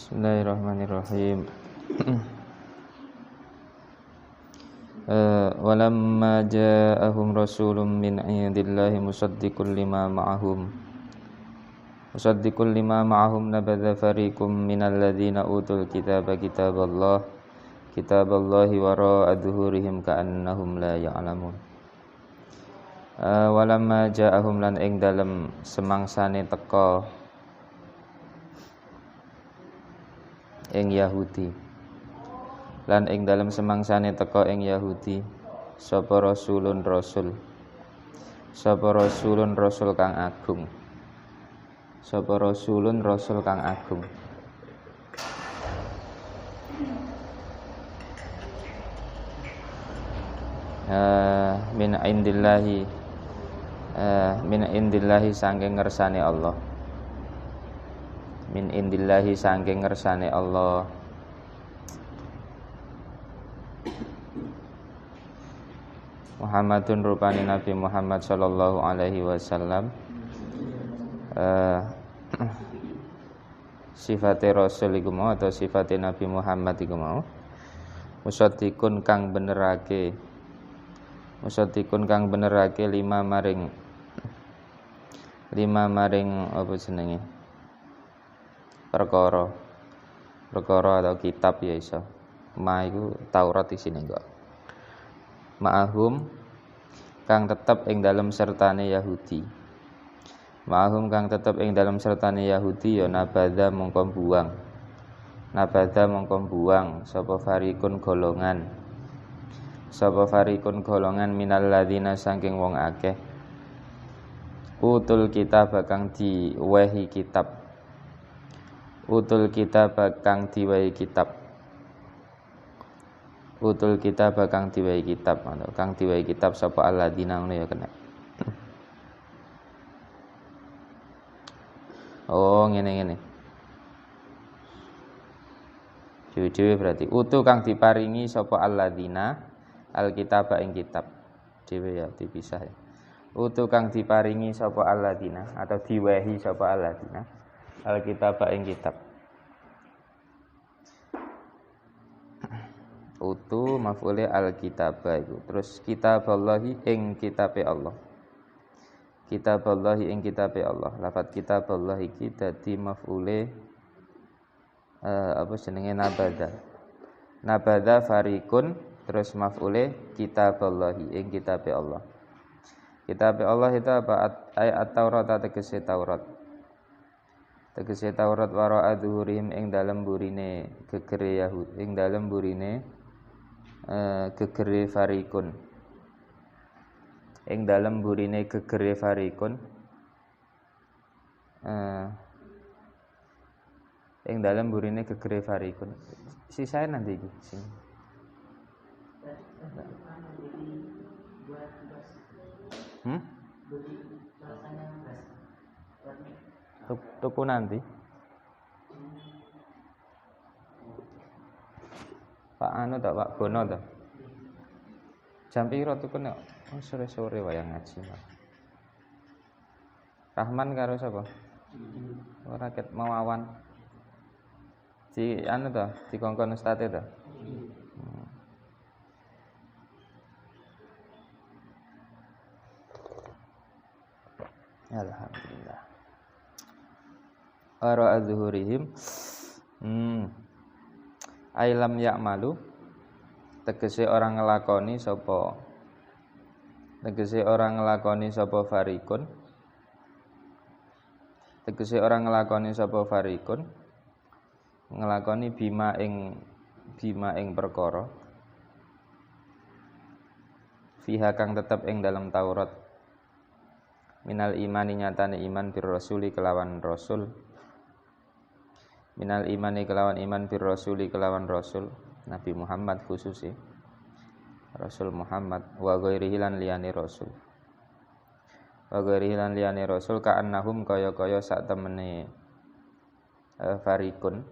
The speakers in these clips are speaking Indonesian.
Bismillahirrahmanirrahim. Walamma ja'ahum rasulun min indillahi musaddiqul lima ma'ahum nabadha fariqum minal ladzina utul kitaballahi wara'a dhuhurihim ka'annahum la ya'lamun. Walamma ja'ahum lan ing dalem semangsane teka ing Yahudi lan ing dalem semangsane teka ing Yahudi sapa rasulun rasul kang agung min indillahi saking ngersane Allah min indillahi saking ngersane Allah. Muhammadun rupani Nabi Muhammad sallallahu alaihi wasallam sifate rasul iku mau atau sifate Nabi Muhammad iku mau musaddiqun kang benerake lima maring apa jenenge perkara atau kitab ya iso. Ma iku Taurat isine kok. Ma'ahum kang tetep ing dalem sertane Yahudi. Ma'ahum kang tetep ing dalem sertane Yahudi ya nabadha mongko buang sapa farikun golongan minal ladzina saking wong akeh utul kitab kang diwehi kitab kang diwehi kitab sapa alladzina ngono ya kena. Oh ngene. Dewe berarti utu kang diparingi sapa alladzina alkitab ing kitab. Dewe ya dipisah ya. Utu kang diparingi sapa alladzina atau diwehi sapa alladzina alkitab ing kitab. Utu maf'ule alkitabah iku. Terus kitaballahi ing kitabe Allah. Kitaballahi ing kitabe Allah. Lafaz kitaballahi iki dadi maf'ule apa jenenge nabada. Nabada farikun terus maf'ule kitaballahi ing kitabe Allah. Kitabe Allah itu apa? Ayat Taurat tegese Taurat. Tegese Taurat wara adzuhurihim ing dalem burine gegere Yahud, ing dalem burine gegere farikun. Ing dalem burine gegere farikun. Ing dalem burine gegere farikun. Sisae nanti iki sini. Tuku nanti Pak anu tak Pak Bono tak jam piro tuku nek sore-sore wayang ngaji Rahman karo sapa ora ket mau awan di anu ta dikongkon ustate ta Alhamdulillah. Ara azhurihim ailam ya'malu tegese orang nglakoni sapa farikun nglakoni bima ing perkara fiha kang tetep ing dalam Taurat minal imani nyatane iman bir rasuli kelawan rasul minal imani kelawan iman bir rasuli kelawan rasul Nabi Muhammad khusus Rasul Muhammad wa ghairihi lan liyane rasul ka'annahum kaya-kaya sak temene farikun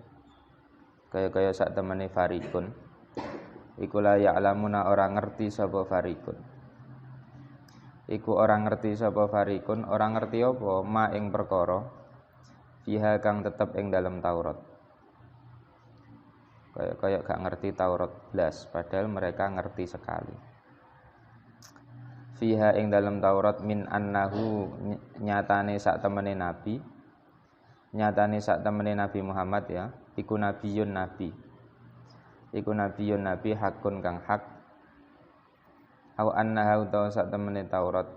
iku la ya'lamuna orang ngerti sapa farikun iku orang ngerti sapa farikun, orang ngerti apa ma ing perkara fiha kang tetep ing dalam Taurat. Kayak gak ngerti Taurat blas, padahal mereka ngerti sekali. Fiha ing dalam Taurat min annahu nyatane sak temene nabi. Nyatane sak temene Nabi Muhammad ya, iku nabiyun nabi. Iku nabiyun nabi hakun kang hak. Au annahu ta sak temene Taurat.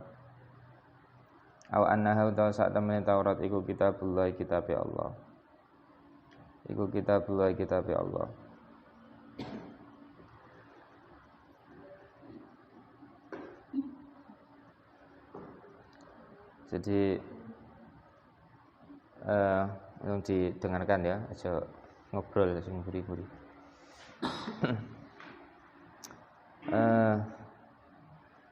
Au annahu ta sak temene Taurat iku kitabullah kitabe Allah. Iku kitabullah kitabe Allah. Jadi yang didengarkan ya, aja ngobrol sing buri-buri.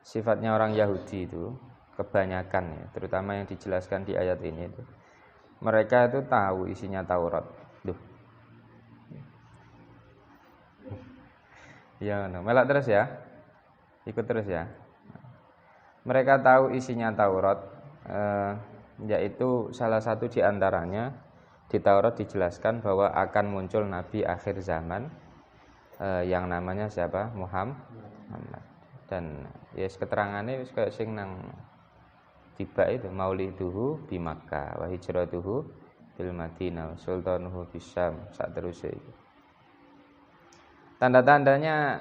Sifatnya orang Yahudi itu kebanyakan ya, terutama yang dijelaskan di ayat ini itu, mereka itu tahu isinya Taurat. Duh. Ya, melak terus ya. Ikut terus ya. Mereka tahu isinya Taurat, yaitu salah satu di antaranya di Taurat dijelaskan bahwa akan muncul nabi akhir zaman yang namanya siapa? Muhammad. Dan ya keterangannya wis kayak sing nang tiba itu mauliduhu bi Makkah wa hijratuhu bil Madinah sultanuhu bisyam sak terusé. Tanda-tandanya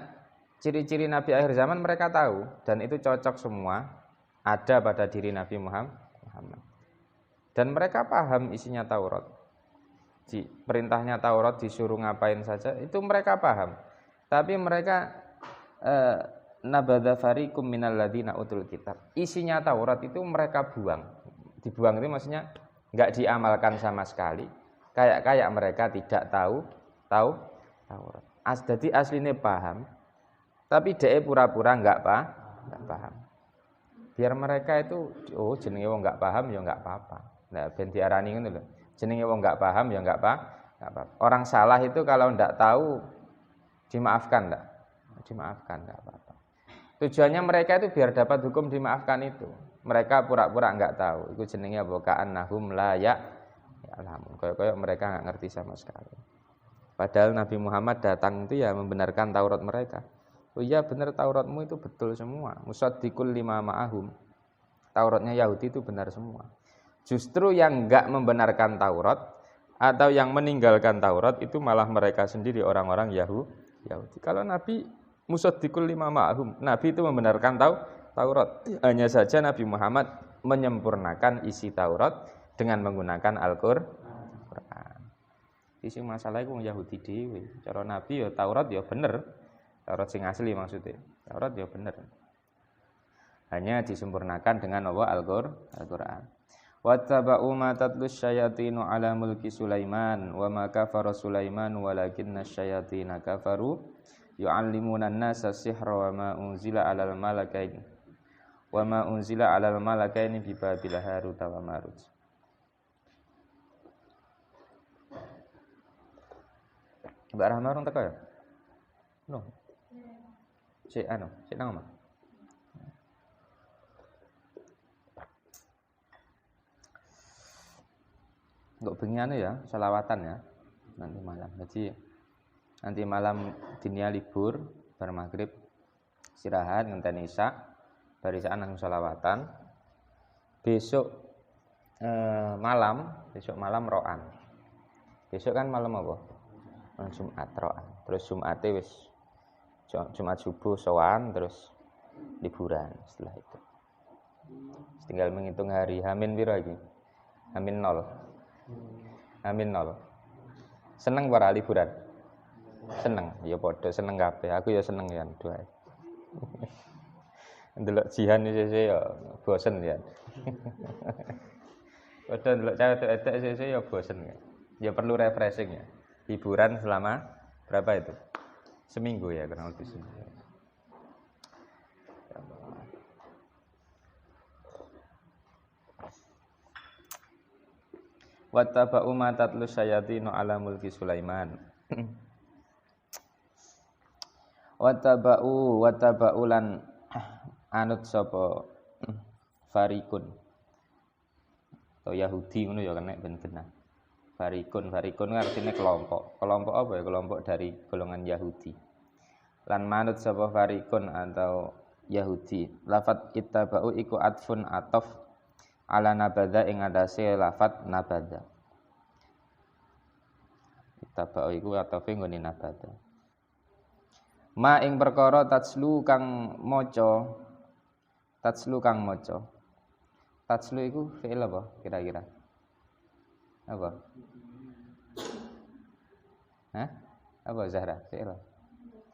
ciri-ciri nabi akhir zaman mereka tahu dan itu cocok semua ada pada diri Nabi Muhammad. Dan mereka paham isinya Taurat. Perintahnya Taurat disuruh ngapain saja itu mereka paham. Tapi mereka nabadha fariqum minal ladzina utul kitab. Isinya Taurat itu mereka buang. Dibuang itu maksudnya enggak diamalkan sama sekali. Kayak mereka tidak tahu Taurat. Jadi aslinya paham. Tapi dia pura-pura enggak paham. Biar mereka itu jenenge wong enggak paham ya enggak apa-apa. Nah, ben diarani ngono lho. Jenenge wong enggak paham ya enggak apa-apa. Orang salah itu kalau enggak tahu dimaafkan enggak? Dimaafkan enggak apa-apa. Tujuannya mereka itu biar dapat hukum dimaafkan itu. Mereka pura-pura enggak tahu. Itu jenenge apa? Ka'annahum la ya'lamun. Kayak mereka enggak ngerti sama sekali. Padahal Nabi Muhammad datang itu ya membenarkan Taurat mereka. Oh iya benar Tauratmu itu betul semua. Musaddiqul lima ma'ahum. Tauratnya Yahudi itu benar semua. Justru yang enggak membenarkan Taurat atau yang meninggalkan Taurat itu malah mereka sendiri orang-orang Yahudi. Kalau Nabi musaddiqul lima ma'ahum, Nabi itu membenarkan Taurat. Hanya saja Nabi Muhammad menyempurnakan isi Taurat dengan menggunakan Al-Qur'an. Isi masalah itu Yahudi dhewe. Cara Nabi ya Taurat ya bener. Taurat sing asli maksudnya. Taurat ya bener. Hanya disempurnakan dengan apa? Al-Qur'an. Wattaba'u ma tatlus syayatinu ala mulki Sulaiman wa ma kafara Sulaiman walakinna syayatina kafaru yu'allimuna an-nasa sihra wa ma unzila 'alal malakaini bi Babil Harut wa Marut. Mbak Rahma orang teko ya? No. Cek nang omah. Untuk bengiane ya, selawatan ya. Nanti malam. Jadi nanti malam dinia libur, bar maghrib istirahat ngenteni isya, bar isya langsung selawatan. Besok malam ro'an. Besok kan malam apa? Jumat ro'an. Terus Jumate wis Jumat subuh sowan terus liburan setelah itu. Tinggal menghitung hari. Hamin piro iki? Hamin 0. Seneng para liburan? Seneng. Ya padha seneng kabeh. Aku ya seneng ya doae. Ndelok jihan sese ya bosen ya. Padha ndelok cewek edek sese ya bosen ya. Ya perlu refreshing ya. Hiburan selama berapa itu? Seminggu ya, kurang lebih seminggu. Wattaba'u ma tatlu syayatinu ala mulki Sulaiman. Wattaba'u lan anut sapa farikun atau Yahudi ngono ya kena ben-benan. Farikun artinya kelompok. Kelompok apa ya? Kelompok dari golongan Yahudi. Lan manut sapa farikun atau Yahudi. Lafat ittaba'u iku atfun atof ala nabada ing atase lafat nabada. Ittaba'u iku atofe nggone nabada. Ma ing perkara tatslu kang maca. Tatslu iku fi'il apa kira-kira? Apa? Hah? Apa Zahra? Fi'il.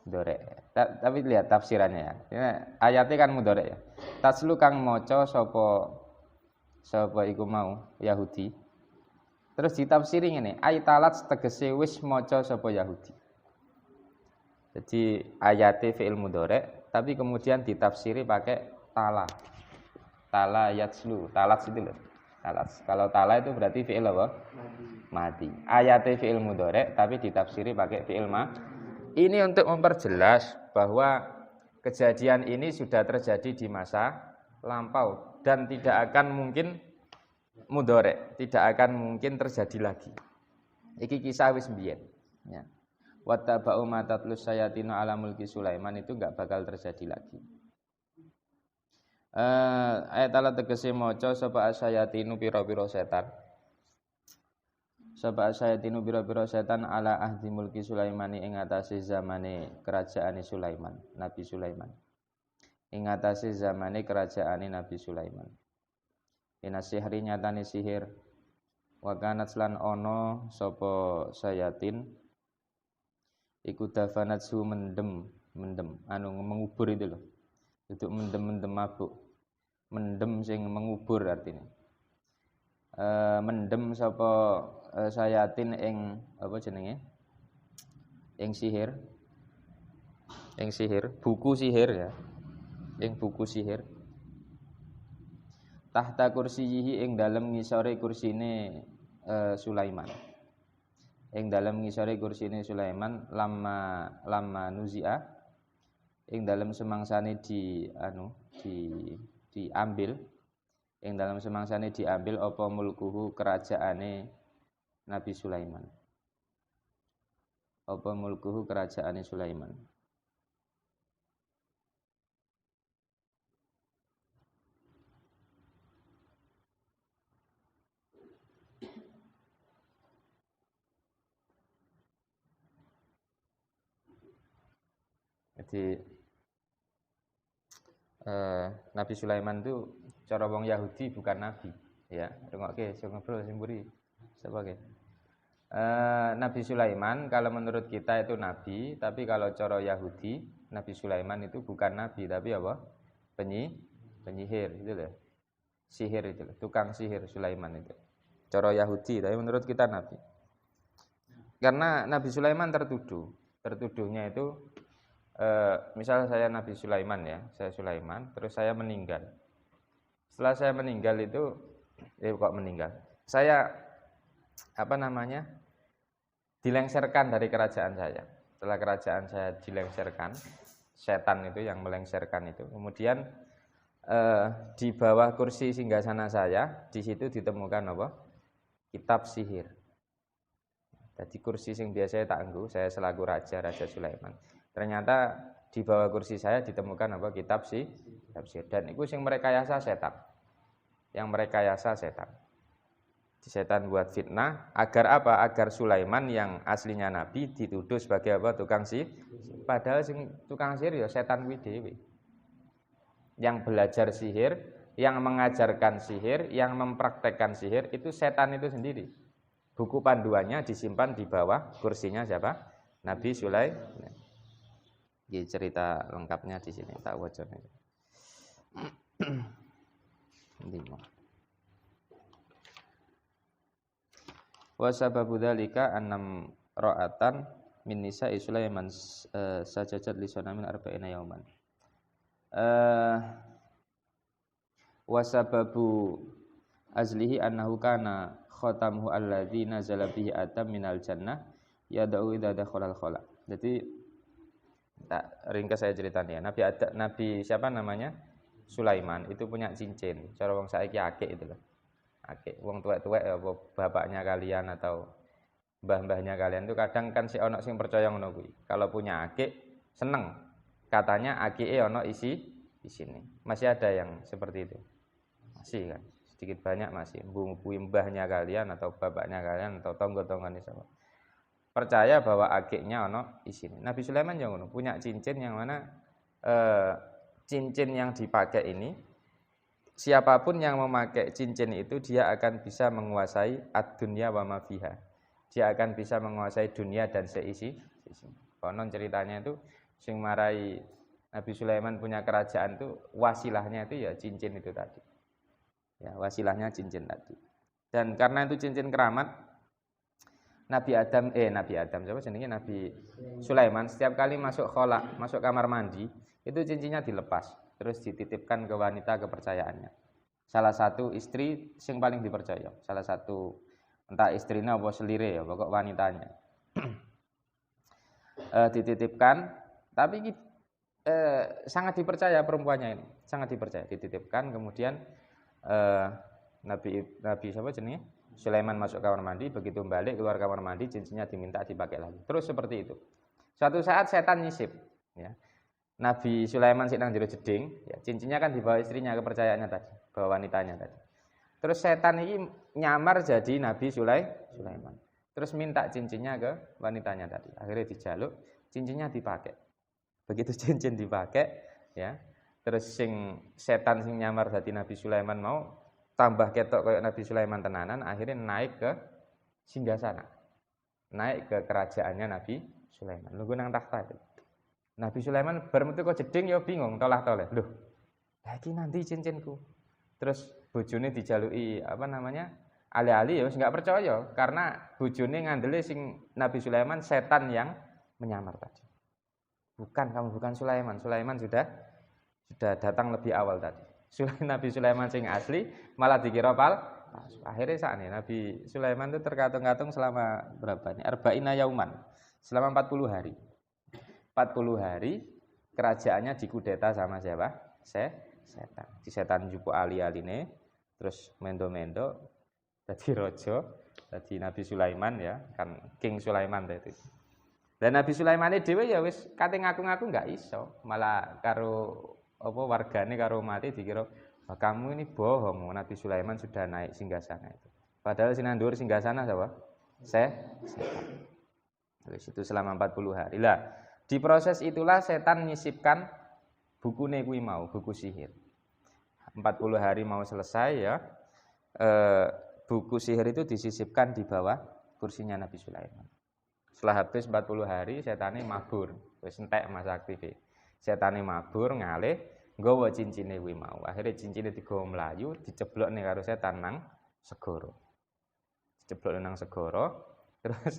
Mudhari'. Tapi lihat tafsirannya ya. Ini ayatnya kan mudhari' ya. Tatslu kang maca sapa iku mau Yahudi. Terus ditafsiri ngene, ayatalat tegese wis maca sapa Yahudi. Jadi ayatnya fi'il mudhari' tapi kemudian ditafsiri pakai tala. Tala yatslu, talat itu loh. Talat. Kalau tala itu berarti fi'il apa? Madi. Ayatnya fi'il mudhari' tapi ditafsiri pakai fi'il ma. Ini untuk memperjelas bahwa kejadian ini sudah terjadi di masa lampau dan tidak akan mungkin mudhari', tidak akan mungkin terjadi lagi. Iki kisah wis mbiyen, ya. Wattaba'u ma tatlus sayatinu ala mulki Sulaiman itu enggak bakal terjadi lagi. Ayat Allah tegese maca sapa asayatinu pira-pira setan. Sapa asayatinu pira-pira setan ala ahdi mulki Sulaiman ing atase zamane kerajaane Sulaiman, Nabi Sulaiman. Ing atase zamane kerajaane Nabi Sulaiman. Ina sihri nyatane sihir. Wa kanat lan ana sapa sayatin iku dafanatsu mendem anu mengubur itu loh. Untuk mendem mabuk. Mendem sing mengubur artinya. Mendem sapa sayatin ing apa jenenge? Ing sihir. Buku sihir ya. Ing buku sihir. Tahta kursiyihi ing dalem ngisore kursine Sulaiman. Ing dalem ngisore kursine Sulaiman lama nuzi'a ing dalem semangsane diambil ing dalem semangsane diambil apa mulkuhu kerajaane Nabi Sulaiman. Apa mulkuhu kerajaane Sulaiman. Jadi Nabi Sulaiman itu cara wong Yahudi bukan nabi, ya. Rungokke sing ngobrol sing mburi. Sapa ke? Nabi Sulaiman kalau menurut kita itu nabi, tapi kalau cara Yahudi Nabi Sulaiman itu bukan nabi tapi apa? Penyihir itu loh. Sihir itu loh, tukang sihir Sulaiman itu. Cara Yahudi, tapi menurut kita nabi. Karena Nabi Sulaiman tertuduhnya itu misal saya Nabi Sulaiman ya, saya Sulaiman, terus saya meninggal. Setelah saya meninggal itu, saya dilengserkan dari kerajaan saya. Setelah kerajaan saya dilengserkan, setan itu yang melengserkan itu. Kemudian di bawah kursi singgasana saya, di situ ditemukan apa? Kitab sihir. Jadi kursi sing biasa tak anggo, saya selaku Raja Sulaiman. Ternyata di bawah kursi saya ditemukan apa? Kitab sihir. Dan itu yang merekayasa setan. Setan buat fitnah agar apa? Agar Sulaiman yang aslinya nabi dituduh sebagai apa? Tukang sihir. Padahal tukang sihir ya setan kuwi dhewe. Yang belajar sihir, yang mengajarkan sihir, yang mempraktekkan sihir itu setan itu sendiri. Buku panduannya disimpan di bawah kursinya siapa? Nabi Sulaiman. Ini cerita lengkapnya di sini tak wajarnya. Wa sababu dzalika annam ra'atan min nisa'i Sulaiman sajajat li sanamin arba'ina yauman. Wa sababu azlihi annahu kana khatamuhu alladzi nazala bihi atam minal jannah yad'u idza dakhala al-khala. Jadi ringkas saya ceritanya. Nabi siapa namanya? Sulaiman itu punya cincin. Cara wong saiki akeh itu loh. akik. Wong tuwek-tuwek ya apa bapaknya kalian atau mbah-mbahnya kalian itu kadang kan si ono sing percaya ngono kuwi. Kalau punya akik seneng. Katanya akike ono isine. Masih ada yang seperti itu. Masih kan. Sedikit banyak masih mbahnya kalian atau bapaknya kalian atau tonggo-tonggone sama. Percaya bahwa akiknya ono isine. Nabi Sulaiman yang ngono, punya cincin yang mana cincin yang dipakai ini siapapun yang memakai cincin itu dia akan bisa menguasai ad-dunya wa ma fiha. Dia akan bisa menguasai dunia dan seisi. Konon ceritanya itu sing marai Nabi Sulaiman punya kerajaan itu wasilahnya itu ya cincin itu tadi. Ya, wasilahnya cincin tadi. Dan karena itu cincin keramat Nabi Adam siapa jenenge Nabi Sulaiman setiap kali masuk khala, masuk kamar mandi, itu cincinnya dilepas, terus dititipkan ke wanita kepercayaannya. Salah satu istri sing paling dipercaya, salah satu entah istrinya apa selire ya, pokok wanitanya. Dititipkan, tapi sangat dipercaya perempuannya ini, sangat dipercaya, dititipkan kemudian Nabi siapa jenenge? Sulaiman masuk kamar mandi, begitu balik keluar kamar mandi cincinnya diminta dipakai lagi. Terus seperti itu. Suatu saat setan nyisip, ya. Nabi Sulaiman sedang jero jeding, ya, cincinnya kan dibawa istrinya kepercayaannya tadi, bawa wanitanya tadi. Terus setan ini nyamar jadi Nabi Sulaiman. Terus minta cincinnya ke wanitanya tadi. Akhirnya dijaluk, cincinnya dipakai. Begitu cincin dipakai, ya. Terus setan sing nyamar jadi Nabi Sulaiman mau tambah ketok kayak Nabi Sulaiman tenanan, akhirnya naik ke singgasana. Naik ke kerajaannya Nabi Sulaiman. Lungguh nang takhta itu. Nabi Sulaiman bermetu kok jeding ya bingung tolah-toleh. Loh, iki nanti cincinku. Terus bojone dijaluki ali-ali ya wis enggak percaya karena bojone ngandele sing Nabi Sulaiman setan yang menyamar tadi. Kamu bukan Sulaiman. Sulaiman sudah datang lebih awal tadi. Nabi Sulaiman sing asli malah dikira palsu. Akhirnya saat ini Nabi Sulaiman itu terkatung-katung selama berapa nih? Arba'ina yauman. Selama 40 hari. 40 hari kerajaannya dikudeta sama siapa? Setan. Di setan jupuk ali-aline, terus mendo-mendo jadi raja, jadi Nabi Sulaiman ya, kan King Sulaiman itu. Dan Nabi Sulaiman ini dhewe ya wis kate ngaku-ngaku enggak iso, malah karo wargane karo mati dikira kamu ini bohong, Nabi Sulaiman sudah naik singgasana itu. Padahal sinandur singgasana siapa? Setan. Terus itu selama 40 hari. Lah, di proses itulah setan nyisipkan bukune kuwi mau, buku sihir. 40 hari mau selesai ya. Buku sihir itu disisipkan di bawah kursinya Nabi Sulaiman. Setelah habis 40 hari setane mabur, wis entek masa aktif. Setane mabur ngalih nggawa cincine kuwi mau. Akhire cincine digawa mlayu, diceblokne karo setan nang segara. Diceblokne nang segara, terus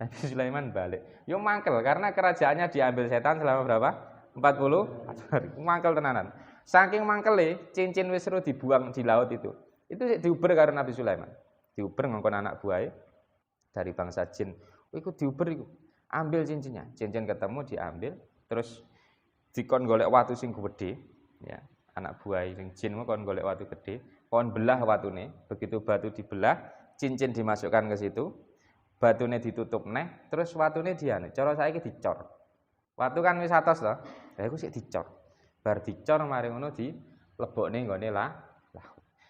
Nabi Sulaiman balik. Yo mangkel karena kerajaannya diambil setan selama berapa? 40 hari. Mangkel tenanan. Saking mangkele, cincin wis seru dibuang di laut itu. Itu diuber karo Nabi Sulaiman. Diuber ngongkon anak buahe dari bangsa jin. Iku diuber iku. Ambil cincinnya. Cincin ketemu diambil, terus dikon golek watu sing gedhe, ya. Anak buah sing jin kon golek watu gedhe, kon belah watune, begitu batu dibelah, cincin dimasukkan ke situ, batune ditutup neh, terus watune diane, cara saiki dicor. Watu kan wis atos to, lha iku sik dicor. Bar dicor mari ngono dilebokne nggone lah.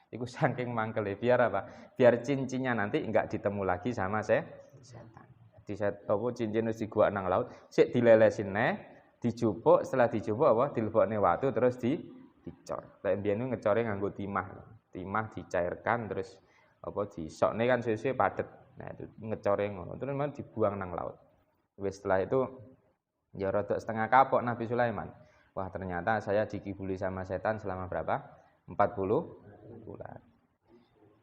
Iku saking mangkele biar apa? Biar cincinnya nanti enggak ditemu lagi sama setan. Cincin wis digawak nang laut, sik dilelesin neh. Dijupuk, setelah dijupuk apa dilebokne watu terus dicor. Lek mbiyen ngecore nganggo timah. Timah dicairkan terus apa disokne kan suwe-suwe padet. Nah, itu ngecore ngono. Terus men dibuang nang laut. Wis setelah itu ya rada setengah kapok Nabi Sulaiman. Wah, ternyata saya dikibuli sama setan selama berapa? 40 bulan.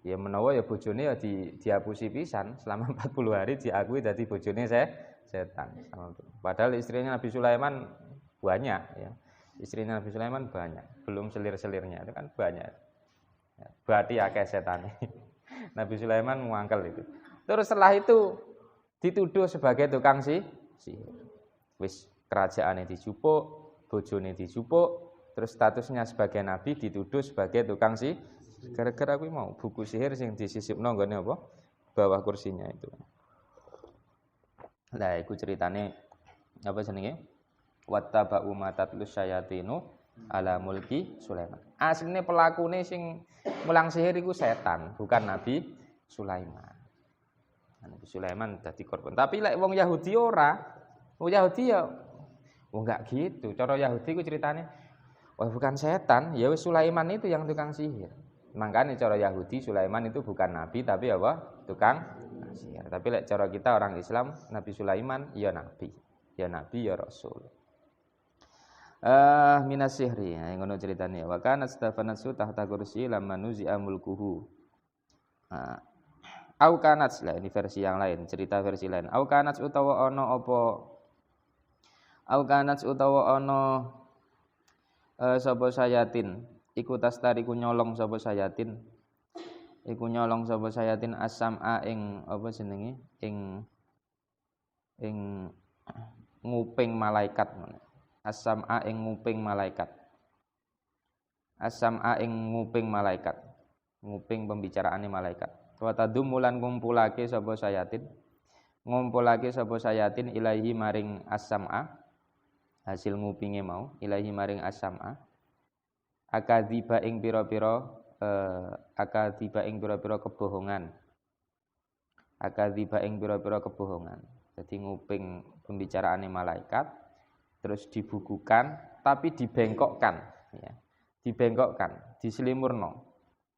Ya menawa ya bojone ya dihapusi pisan selama 40 hari diakui dadi bojone setan. Padahal istrinya Nabi Sulaiman banyak ya. Istrinya Nabi Sulaiman banyak, belum selir-selirnya itu kan banyak. Ya, berarti akeh setane. Nabi Sulaiman muangkel itu. Terus setelah itu dituduh sebagai tukang sihir. Wis kerajaannya dijupuk, bojone dijupuk, terus statusnya sebagai nabi dituduh sebagai tukang sihir. Gara-gara kuwi mau buku sihir sing disisipno nggone apa? Bawah kursinya itu. Lah iku ceritane apa jenenge? Wattaba'u matatlus syayatinu ala mulki Sulaiman. Asline pelakune sing mulang sihir iku setan, bukan Nabi Sulaiman. Nabi Sulaiman dadi korban. Tapi lek wong Yahudi ora. Wong Yahudi ya enggak gitu. Cara Yahudi ku ceritane, wah bukan setan, ya wis Sulaiman itu yang tukang sihir. Makanya cara Yahudi Sulaiman itu bukan nabi tapi apa? Tukang sihir. Tapi lek cara kita orang Islam, Nabi Sulaiman ya nabi. Ya nabi ya rasul. Minas sihri, ya, ngono ceritane. Wa kana stafanatsu tahta kursi lamma nuzi'a mulkuhu. Au kanat lah, ini versi yang lain, cerita versi lain. Au kanat utawa ana apa? Au kanat utawa ana sapa sayatin, iku tastariku nyolong sapa sayatin. Iku nyolong sapa sayatin as-sam'a ing apa jenenge? Ing nguping malaikat. As-sam'a ing nguping malaikat. As-sam'a ing nguping malaikat. Nguping pembicaraane malaikat. Wa tadumulan ngumpulake sapa sayatin. Ngumpulake sapa sayatin ilahi maring as-sam'a. Hasil ngupinge mau ilahi maring as-sam'a. Akadziba ing pira-pira kebohongan. Akadziba ing pira-pira kebohongan. Jadi nguping pembicaraane malaikat terus dibukukan tapi dibengkokkan ya. Dibengkokkan, diselimurno.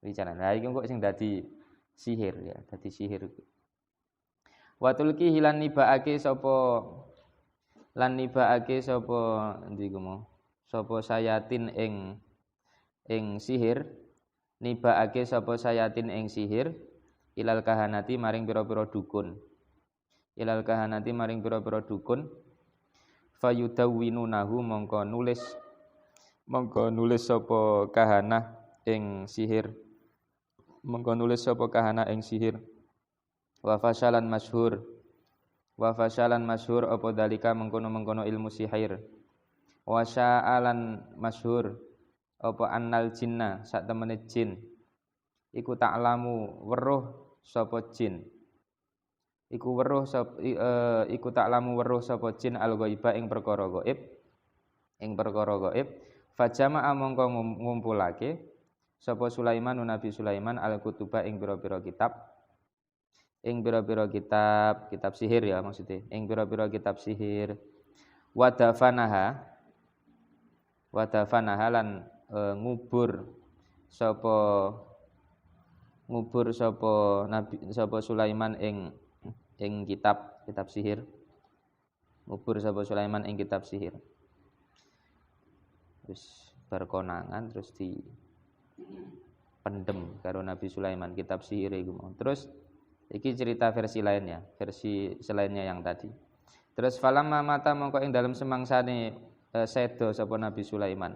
Bicara. Nah iki kok sing dadi sihir ya, dadi sihir. Wa tulki hilan nibaake sapa endi ku mau? Sapa sayatin ing sihir, nibaake sapa sayatin ing sihir ilal kahanati maring pira-pira dukun. Ilal kahanati maring pira-pira dukun fayudawwinunahu mongko nulis sapa kahanah ing sihir. Mongko nulis sapa kahanah ing sihir. Wa fashalan masyhur apa dalika mengkono-mengkono ilmu sihir. Wa sya'alan masyhur apa annal jinna sak temene jin iku ta'lamu weruh sapa jin. Iku ta'lamu weruh sapa jin al-ghaiba ing perkara gaib. Fajama'a mongko ngumpulake sapa Sulaiman Nabi Sulaiman al-kutuba ing pira-pira kitab. Ing pira-pira kitab sihir ya maksudnya. Ing pira-pira kitab sihir. Wadafanaha lan ngubur sapa Nabi sapa Sulaiman ing kitab sihir. Ngubur sapa Sulaiman ing kitab sihir. Terus berkonangan terus di pendem karo Nabi Sulaiman kitab sihir iku mau. Terus iki cerita versi lainnya, versi selainnya yang tadi. Terus falamma mata mongko ing dalem semangsane sedo sapa Nabi Sulaiman.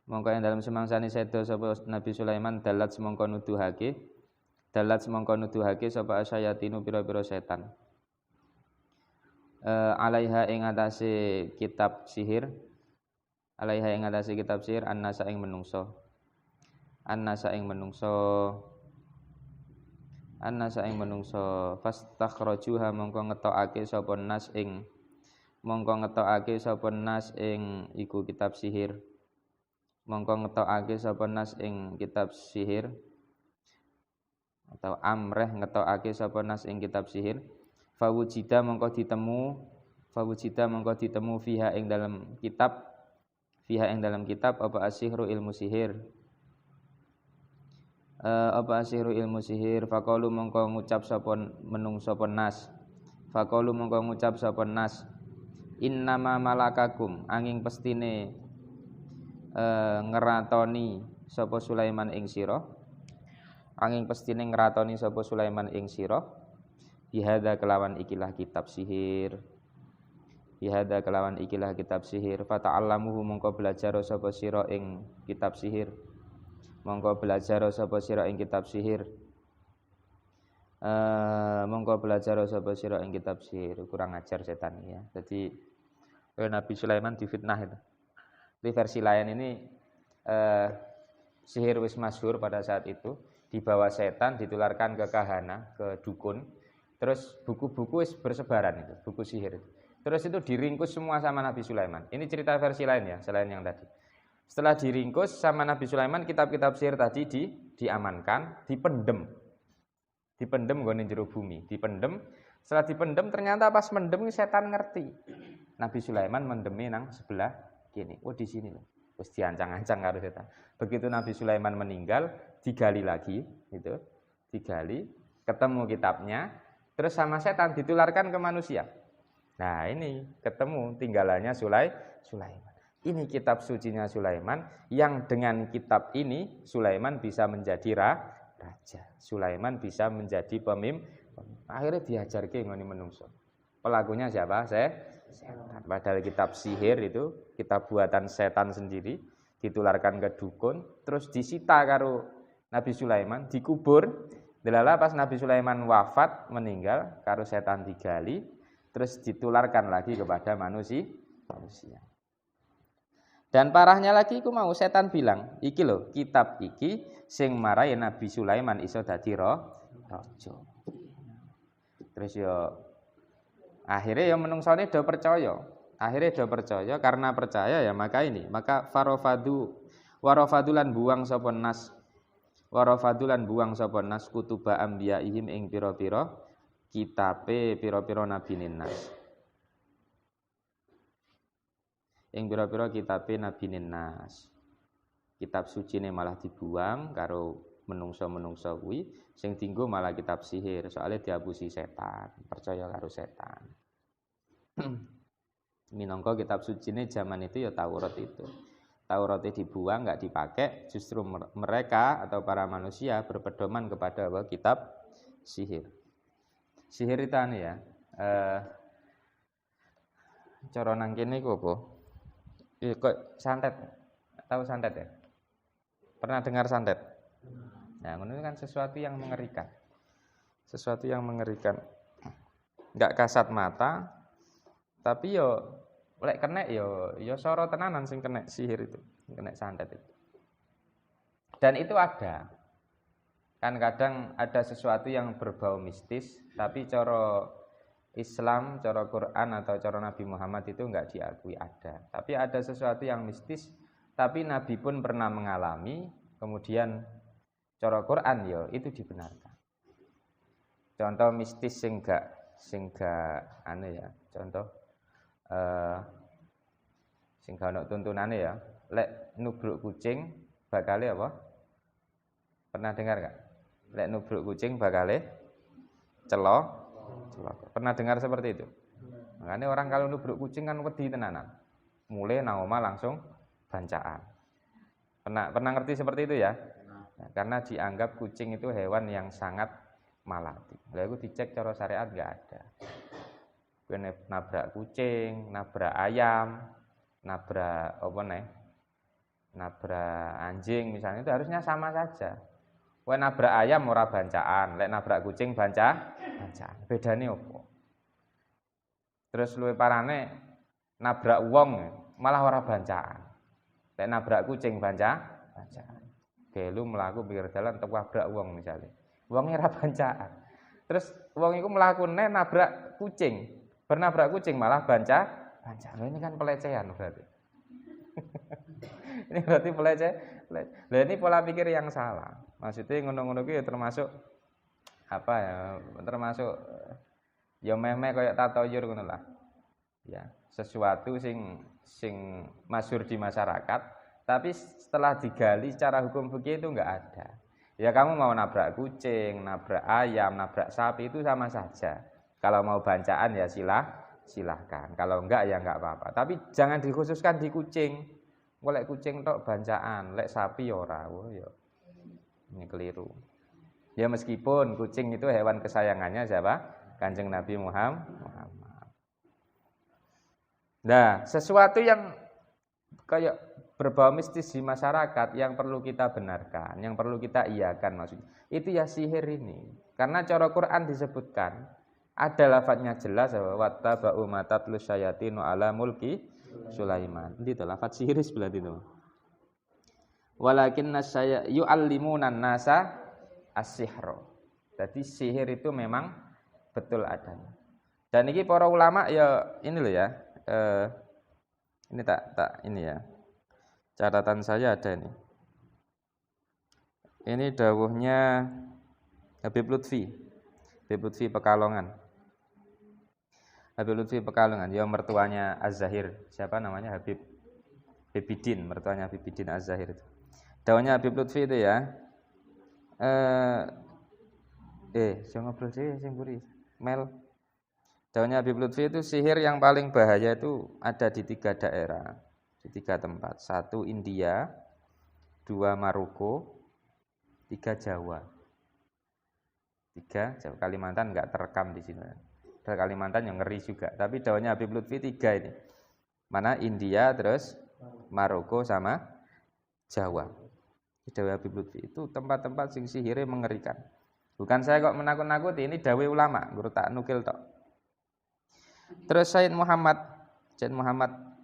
Mongko ing dalem semangsane sedo sapa Nabi Sulaiman dalat semongko nuduhake sapa asyayatinu pira-pira setan. Alaiha ing atase kitab sihir. Alaiha ing atase kitab sihir annasa ing menungso. Annasa ing menungso fastakhrajuha mongko ngetokake sapa nas ing iku kitab sihir. Mongko ngetokake sapa nas ing kitab sihir atau amreh ngetokake sapa nas ing kitab sihir. Fawujida mongko ditemu fiha ing dalam kitab apa asihru ilmu sihir. Apa asihru ilmu sihir faqalu mongko ngucap sapa nas innama malakakum angin pestine ngeratoni sapa Sulaiman ing sira bihadza kelawan ikilah kitab sihir fata'allamuhu mongko belajar sapa sira ing kitab sihir kurang ajar setan ya. Jadi Nabi Sulaiman difitnah itu. Di versi lain ini sihir wis masyhur pada saat itu, dibawa setan, ditularkan ke kahana, ke dukun. Terus buku-buku wis bersebaran itu, buku sihir itu. Terus itu diringkus semua sama Nabi Sulaiman. Ini cerita versi lain ya, selain yang tadi. Setelah diringkus sama Nabi Sulaiman, kitab-kitab sihir tadi diamankan, dipendem. Dipendem nggone jero bumi, dipendem. Setelah dipendem ternyata pas mendem setan ngerti. Nabi Sulaiman mendemi nang sebelah kini. Oh di sini loh. Terus diancang-ancang karo setan. Begitu Nabi Sulaiman meninggal, digali lagi gitu. Digali, ketemu kitabnya, terus sama setan ditularkan ke manusia. Nah, ini ketemu tinggalannya Sulaiman. Ini kitab sucinya Sulaiman yang dengan kitab ini Sulaiman bisa menjadi raja. Sulaiman bisa menjadi pemimpin. Akhirnya diajarke ngene menungso. Pelakunya siapa? Setan. Padahal kitab sihir itu kitab buatan setan sendiri ditularkan ke dukun, terus disita karo Nabi Sulaiman, dikubur. Delala pas Nabi Sulaiman wafat meninggal karo setan digali, terus ditularkan lagi kepada manusia. Dan parahnya lagi iku mau setan bilang, iki lho kitab iki sing marai Nabi Sulaiman iso dadi raja. Terus yo akhirnya ya menungsone do percaya. Akhirnya do percaya, karena percaya ya maka warafadulan buang sapa nas. Warafadulan buang sapa nas kutuba anbiyaihim ing pira-pira kitabe pira-pira nabi nas. Ing pira-pira kitabe nabi nas. Kitab sucine malah dibuang karo menungso-menungso kuwi, sing dienggo malah kitab sihir, soalnya diapusi setan, percaya karo setan. Minangka kitab sucine zaman itu ya Taurat itu. Tauratnya dibuang, enggak dipakai, justru mereka atau para manusia berpedoman kepada kitab sihir. Sihir itu aneh ya. Cara nang kene iku apa? Kok santet. Tahu santet ya? Pernah dengar santet? Nah, ini kan sesuatu yang mengerikan. Sesuatu yang mengerikan. Enggak kasat mata, tapi yo lek kena yo soro tenanan sing kena sihir itu, kena santet itu. Dan itu ada. Kan kadang ada sesuatu yang berbau mistis, tapi cara Islam, cara Quran atau cara Nabi Muhammad itu enggak diakui ada. Tapi ada sesuatu yang mistis, tapi Nabi pun pernah mengalami, kemudian cara Quran yo itu dibenarkan. Contoh mistis sing gak aneh ya. Contoh sing gak ono tuntunane ya. Lek nubruk kucing bakale apa? Pernah dengar gak? Lek nubruk kucing bakale celok. Pernah dengar seperti itu? Makanya orang kalau nubruk kucing kan wedi tenanan. Mulai nang omah langsung bancaan. Pernah ngerti seperti itu ya? Nah, karena dianggap kucing itu hewan yang sangat malati. Lalu dicek cara syariat enggak ada. Kowe nabrak kucing, nabrak ayam, nabrak nabrak anjing misalnya, itu harusnya sama saja. Kowe nabrak ayam ora bancaan, lek nabrak kucing bancaan. Bedane opo? Terus luwih parane nabrak wong malah ora bancaan. Lek nabrak kucing bancaan. Gelu mlaku pinggir dalan nabrak wong misalnya. Wonge ora bancaan. Terus wong iku mlakune nabrak kucing. Bernabrak kucing malah bancaan. Ini kan pelecehan berarti. Ini berarti pelecehan. Lah ini pola pikir yang salah. Maksudnya ngono-ngono ki ya termasuk apa ya? Termasuk ya meh-meh kayak tatoyur ngono lah. Ya, sesuatu sing masyhur di masyarakat, tapi setelah digali secara hukum fikih itu enggak ada. Ya kamu mau nabrak kucing, nabrak ayam, nabrak sapi itu sama saja. Kalau mau bancaan ya silahkan. Kalau enggak ya enggak apa-apa. Tapi jangan dikhususkan di kucing. Lek kucing tok bancaan, lek sapi ora. Oh ya. Ini keliru. Ya meskipun kucing itu hewan kesayangannya siapa? Kanjeng Nabi Muhammad. Nah, sesuatu yang kayak berbau mistis di masyarakat yang perlu kita benarkan, yang perlu kita iakan maksudnya. Itu ya sihir ini. Karena cara Quran disebutkan ada lafadznya jelas bahwa wattaba'u matatlu syayatinu ala mulki Sulaiman. Itu lafadz sihir sebelah itu. walakinna saya yu'allimunan nasa as-sihra. Jadi sihir itu memang betul adanya. Dan ini para ulama ya ini loh ya. Ini tak ini ya. Catatan saya ada ini. Ini dawuhnya Habib Lutfi. Habib Lutfi Pekalongan. Habib Lutfi Pekalongan, ya mertuanya Az-Zahir. Siapa namanya? Habibidin, mertuanya Habibidin Az-Zahir itu. Dawuhnya Habib Lutfi itu ya. Jangan ngobrol sih sing mburi. Mel. Dawuhnya Habib Lutfi itu sihir yang paling bahaya itu ada di 3 daerah, di 3 tempat. 1 India, 2 Maroko, 3 Jawa. 3 Jawa. Kalimantan enggak terekam di sini. Dari Kalimantan yang ngeri juga. Tapi dawuhnya Habib Lutfi 3 ini. Mana India, terus Maroko sama Jawa. Dawuh Habib Lutfi itu tempat-tempat sing sihirnya mengerikan. Bukan saya kok menakut-nakuti, ini dawuh ulama, guru tak nukil tok. Terus Said Muhammad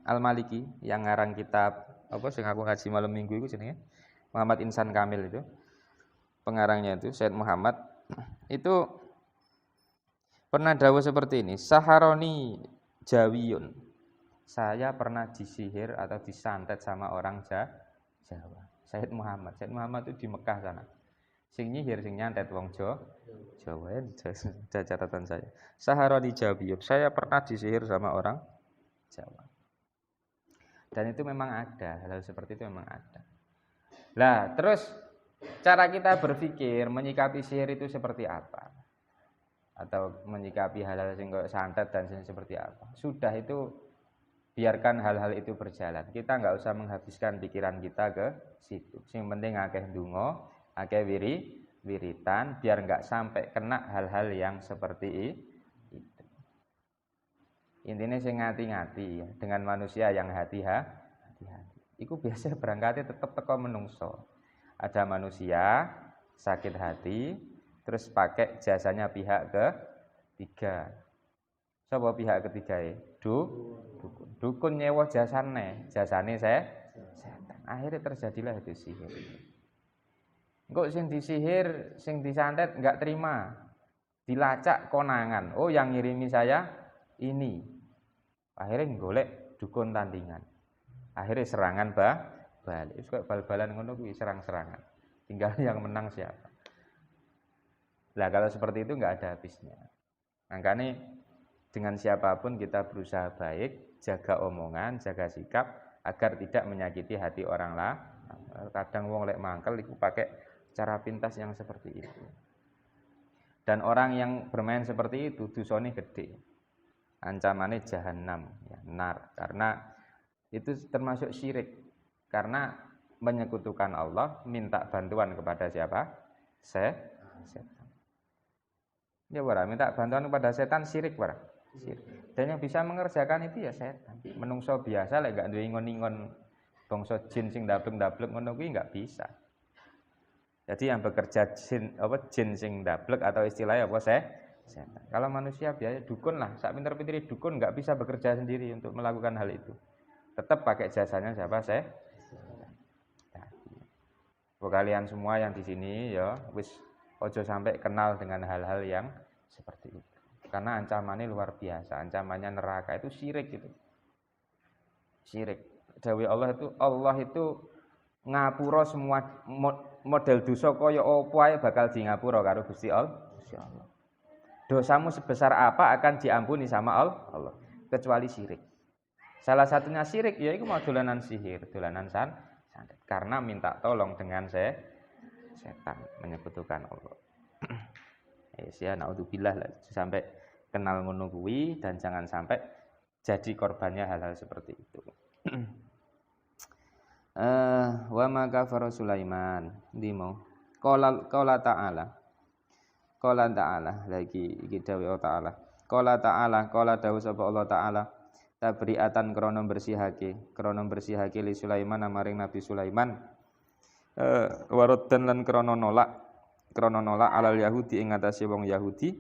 Al-Maliki yang ngarang kitab apa sing aku ngaji malam Minggu itu jenenge Muhammad Insan Kamil itu. Pengarangnya itu Said Muhammad itu pernah dawuh seperti ini, Saharoni Jawiyun. Saya pernah disihir atau disantet sama orang Jawa. Said Muhammad itu di Mekah sana. Sing nyihir sing nyantet wong Jawa. Catatan saya. Saharoni Jawiyun. Saya pernah disihir sama orang Jawa. Dan itu memang ada, hal seperti itu memang ada. Lah, terus cara kita berpikir menyikapi sihir itu seperti apa? Atau menyikapi hal-hal sing kok santet dan seperti apa? Sudah itu biarkan hal-hal itu berjalan. Kita enggak usah menghabiskan pikiran kita ke situ. Sing penting akeh ndonga, akeh wiritan biar enggak sampai kena hal-hal yang seperti itu. Intinya sing ngati-ngati ya, dengan manusia yang hati-hati. Iku biasa berangkatnya tetap teko menungso. Ada manusia sakit hati terus pakai jasanya pihak ketiga. Sapa pihak ketiga ya? Dukun. Dukun nyewa jasane saya setan. Akhirnya terjadilah itu sihir. Engko sing disihir, sing disantet enggak terima. Dilacak konangan. Oh, yang ngirimi saya ini. Akhirnya golek dukun tandingan. Akhirnya serangan balik. Wis kok bal-balan ngono kuwi serang-serangan. Tinggal yang menang siapa. Nah, kalau seperti itu enggak ada habisnya. Makanya dengan siapapun kita berusaha baik, jaga omongan, jaga sikap agar tidak menyakiti hati orang lain. Kadang wong lek mangkel iku pakai cara pintas yang seperti itu. Dan orang yang bermain seperti itu dosane gede. Ancamannya jahanam, ya, nar. Karena itu termasuk syirik. Karena menyekutukan Allah, minta bantuan kepada siapa? Setan. Ya wara, minta bantuan kepada setan syirik wara. Syirik. Dan yang bisa mengerjakan itu ya setan. Menungso biasa lek gak duwe ingon-ingon bangsa jin sing dablek-dablek ngono kuwi enggak bisa. Jadi yang bekerja jin sing dablek atau istilahnya apa setan. Kalau manusia biasa dukun lah, sak pinter-pintere dukun enggak bisa bekerja sendiri untuk melakukan hal itu. Tetap pakai jasanya siapa? Setan. Kalian semua yang di sini ya wis ojo sampai kenal dengan hal-hal yang seperti itu. Karena ancamannya luar biasa, ancamannya neraka itu syirik gitu. Syirik. Dawuh Allah itu ngapura semua model dosa kaya apa ae bakal di ngapura karo Gusti Allah. Dosamu sebesar apa akan diampuni sama Allah, kecuali syirik. Salah satunya syirik yaitu mau dolanan sihir, dolanan santet. Karena minta tolong dengan setan, menyekutukan Allah. Ya naudzubillah lah, sampai kenal ngono kuwi dan jangan sampai jadi korbannya hal-hal seperti itu. Wa ma kafara Sulaiman dimo qala ta'ala lagi iki dawuh ta'ala qala dawuh sapa Allah ta'ala tabriatan krana bersihake li Sulaiman maring Nabi Sulaiman waraddan lan krana nolak alal Yahudi ing atase wong Yahudi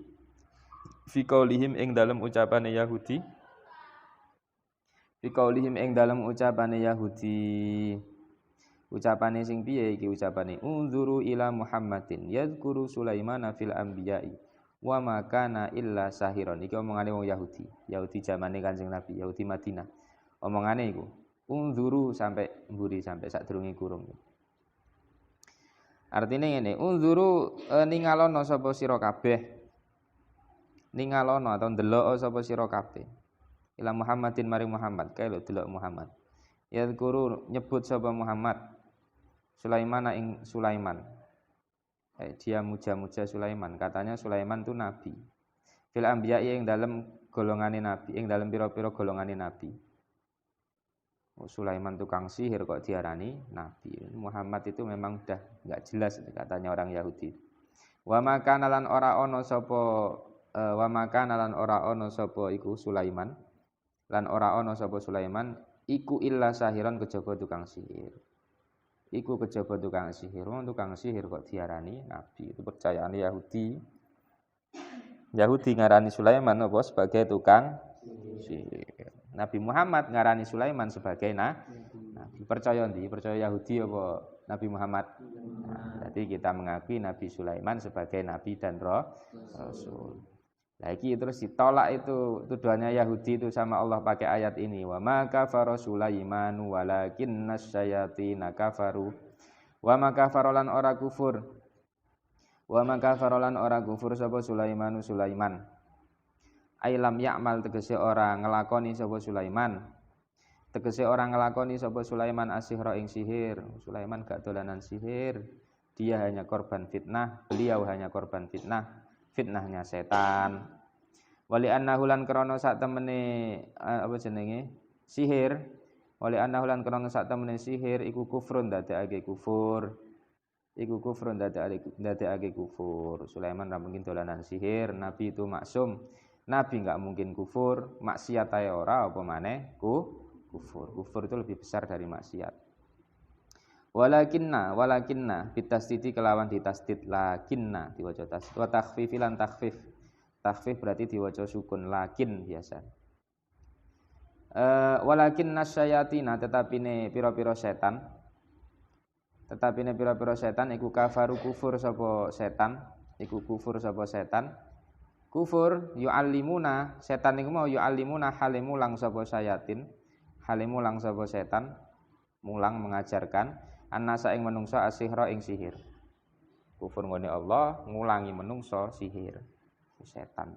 fi qaulihim ing dalem ucapane Yahudi Ucapane sing piye iki ucapane unzuru ila Muhammadin yadhkuru Sulaimana fil anbiya'i wa ma kana illa sahiron. Iki omongane wong Yahudi. Yahudi zamane Kanjeng Nabi, Yahudi Madinah. Omongane iku unzuru sampai mburi sampai sadurunge kurung. Artine ngene, unzuru ningalono sapa sira kabeh. Ningalono atau ndelok sapa sira kabeh. Ila Muhammadin maring Muhammad, kae lho delok Muhammad. Yadhkuru nyebut sapa Muhammad Sulaiman ing Sulaiman. Dia muja-muja Sulaiman, katanya Sulaiman itu nabi. Fil anbiya ing dalem golongane nabi, ing dalem pira-pira golongane nabi. Sulaiman tukang sihir kok diarani nabi. Muhammad itu memang udah enggak jelas katanya orang Yahudi. Wa maka lan ora ana sapa iku Sulaiman. Lan ora ana sapa Sulaiman iku illa sahiran kejaba tukang sihir. Iku kejaba tukang sihir. Tukang sihir kok diarani nabi. Itu percayaan Yahudi. Yahudi ngarani Sulaiman apa sebagai tukang sihir. Nabi Muhammad ngarani Sulaiman sebagai nabi. Percaya ndi? Percaya Yahudi apa Nabi Muhammad? Nah, jadi kita mengakui Nabi Sulaiman sebagai nabi dan rasul. Lagi terus ditolak itu tuduhannya Yahudi itu sama Allah pakai ayat ini. Wa ma kafara Sulaiman walakinnas syayatina kafaru. Wa ma kafarolan ora kufur. Wa ma kafarolan ora kufur sapa Sulaiman. Ailam ya'mal tegese ora ngelakoni sapa Sulaiman. Tegese ora ngelakoni sapa Sulaiman asihra ing sihir. Sulaiman gak dolanan sihir. Dia hanya korban fitnah, beliau hanya korban fitnahnya setan. Wali annahu lan krana sak temene sihir. Wali annahu lan krana sak temene sihir iku kufrun dadekake kufur. Dadekake kufur. Sulaiman ra mungkin dolanan sihir, nabi itu maksum. Nabi enggak mungkin kufur, maksiat ae ora apa maneh kufur. Kufur itu lebih besar dari maksiat. Walakinna bitasdidi kelawan ditasdid lakinna diwaca tasdid wa takhfif lan takhfif. Takhfif berarti diwaca sukun lakin biasa. Walakinna syayatina tetapine pira-pira setan. Tetapine pira-pira setan iku kafaru kufur sapa setan. Kufur yu'allimuna setan niku mau yu'allimuna halimu lang sapa sayatin halimu lang sapa setan mulang mengajarkan annasa ing menungso asihra ing sihir. Kufur ngene Allah ngulangi menungso sihir setan.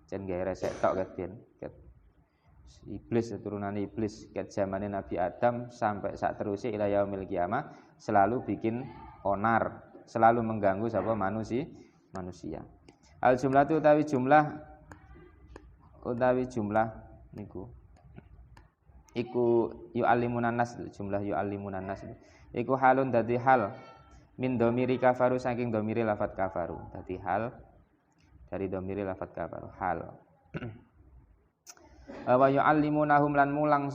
Jen gawe resek tok ket iblis turunan iblis ket zamane Nabi Adam sampai sak terusé ila yaumil kiamah selalu bikin onar, selalu mengganggu sapa manusia. Al jumlah itu utawi jumlah niku iku yu'allimunan nas jumlah yu'allimunan nas iku halun dadi hal min dhamiri kafaru saking dhamiri lafat kafaru dadi hal dari dhamiri lafat kafaru hal wa yu'allimunahum lan mulang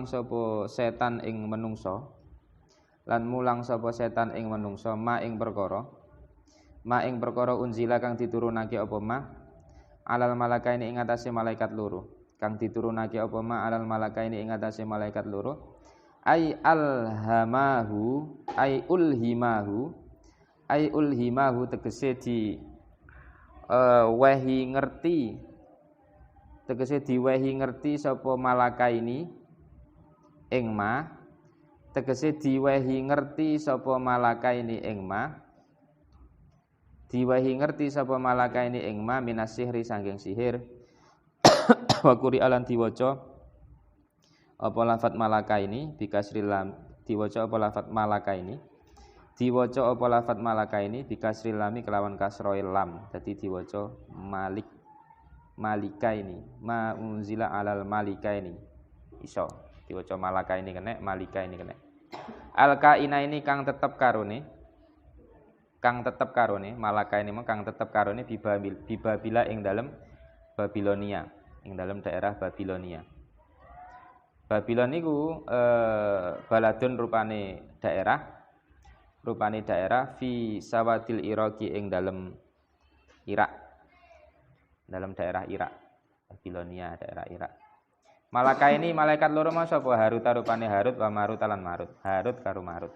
sapa setan ing menungso ma ing perkara unzila kang diturunake apa ma alal malakaini ing atase malaikat loro kang diturunake apa ma alal malakaini ing atase malaikat loro ai ulhimahu tegese diwehi ngerti sapa malakaini ing ma tegese diwehi ngerti sapa malakaini ing ma diwahi ngerti sapa malaka ini ing ma minas sihri sangking sihir wa quri alan diwaca apa lafat malaka ini bikasril lam diwaca apa lafat malaka ini bikasril lami kelawan kasroil lam dadi diwaca malika ini ma unzila alal malika ini iso diwaca malaka ini kena malika ini kena al kaina ini kang tetep malaka ini kang tetep karone bibabila ing dalem Babilonia ing dalem daerah Babilonia. Babilon niku baladun rupane daerah fi sawadil Iraqi ing dalem Irak. Dalam daerah Irak. Babilonia daerah Irak. Malaka ini malaikat loro mau sapa Harut rupane Harut wa Marut lan Marut. Harut karo Marut.